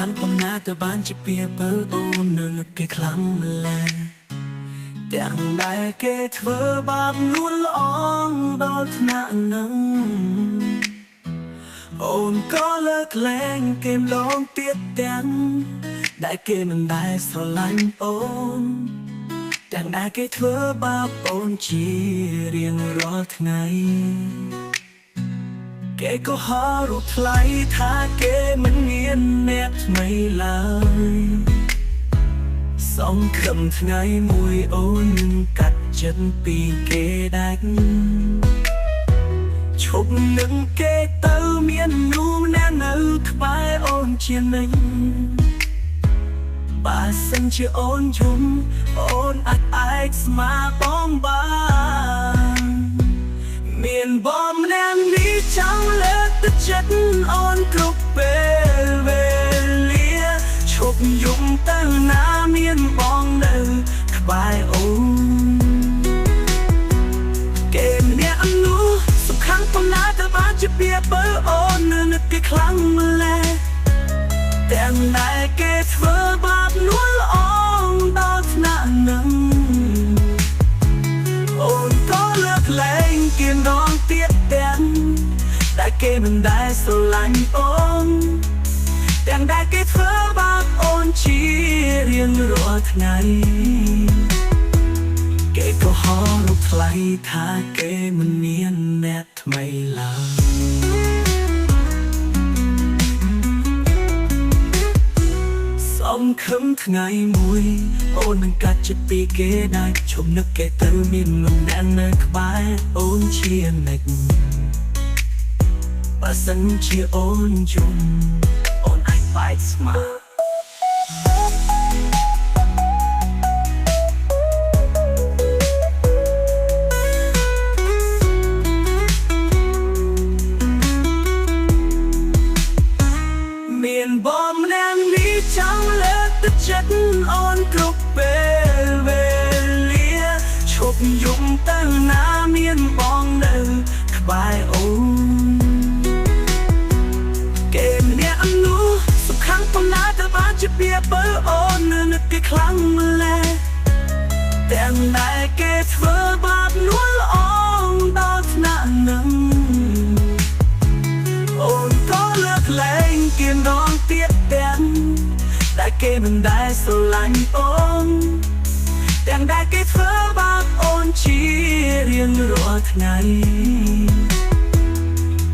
នបំណាទៅបានជាពៀបើអូននៅគេខ្លាំងម្ល៉េះទាំងដែលគេធ្វើបាបនួនល្អងដល់ថ្នាក់នឹងអូនក៏លើកលែងគេម្ដងទៀតទាំងដែលគេមិនដែលស្រឡាញ់អូនទាំងដែលគេធ្វើបាបអូនជារៀងរាល់ថ្ងៃគេក៏ហៅរូបថ្លៃថាគេមិនមានអ្នកថ្មីឡើយសង្ឃឹមថ្ងៃមួយអូននឹងកាត់ចិត្តពីគេដាច់ឈប់នឹងគេទៅមាននូនអ្នកនៅក្បែរអូនជានិញបើសិនជាអូនយំអូនអាចស្មាបងបានមានបងម្នាក់នេះចង់លើកទឹកចិត្តអូនគ្រប់ពេលវេលាឈប់យំទៅណាមានបងនៅក្បែរអូនគេម្នាក់នោះសំខាន់ប៉ុណ្ណាទៅបានជាពៀបើអូននៅគេខ្លាំងម្ល៉េះទាំងដែលគេធ្វើបាបនួនល្អងដល់ថ្នាក់នឹងអូនក៏លើកលែងគេម្ដងទៀតទាំងដែលគេមិនដែលស្រឡាញ់អូនទាំងដែលគេធ្វើបាបអូនជារៀងរាល់ថ្ងៃគេក៏ហៅរូបថ្លៃថាគេមិនមានអ្នកថ្មីឡើយសង្ឃឹមថ្ងៃមួយអូននឹងកាត់ចិត្តពីគេដែលឈប់នឹកគេទៅមាននំអ្នកនៅក្បែរអូនជានិច្ចបើសិនជាអូនយំអូនអាចបែកស្មាមានបងម្នាក់នេះចង់លើកទឹកចិត្តអូនគ្រប់ពេលវេលាឈប់យំទៅណាមានបងនៅក្បែរអូនគេម្នាក់នោះសំខាន់ប៉ុណ្ណាទៅបានជាពៀបើអូននៅគេខ្លាំងម្ល៉េះទាំងដែលគេធ្វើបាបនួនល្អងដល់ថ្នាក់នឹងអូនក៏លើកលែងគេម្ដងទៀតទាំងដែលគេមិនដែលស្រឡាញ់អូនទាំងដែលគេធ្វើបាបអូនជារៀងរាល់ថ្ងៃ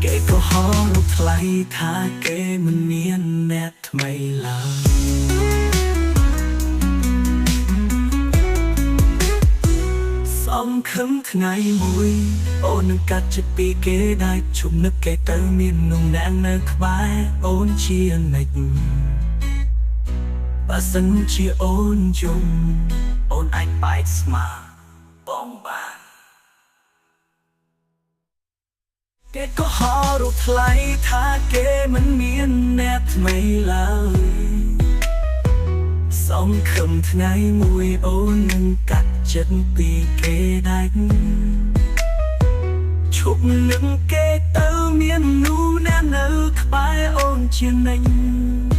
គេក៏ហៅរូបថ្លៃថាគេមិនមានអ្នកថ្មីឡើយសង្ឃឹមថ្ងៃមួយអូននឹងកាត់ចិត្តពីគេដែលឈប់នឹកគេទៅមាននំអ្នកនៅក្បែរអូនជានិច្ចបើសិនជាអូនយំអូនអាចបែកស្មាបងបានគេក៏ហៅរូបថ្លៃថាគេមិនមានអ្នកថ្មីឡើយសង្ឃឹមថ្ងៃមួយអូននឹងកាត់ចិត្តពីគេដាច់ឈប់នឹងគេទៅមាននូនអ្នកនៅក្បែរអូនជានិច្ច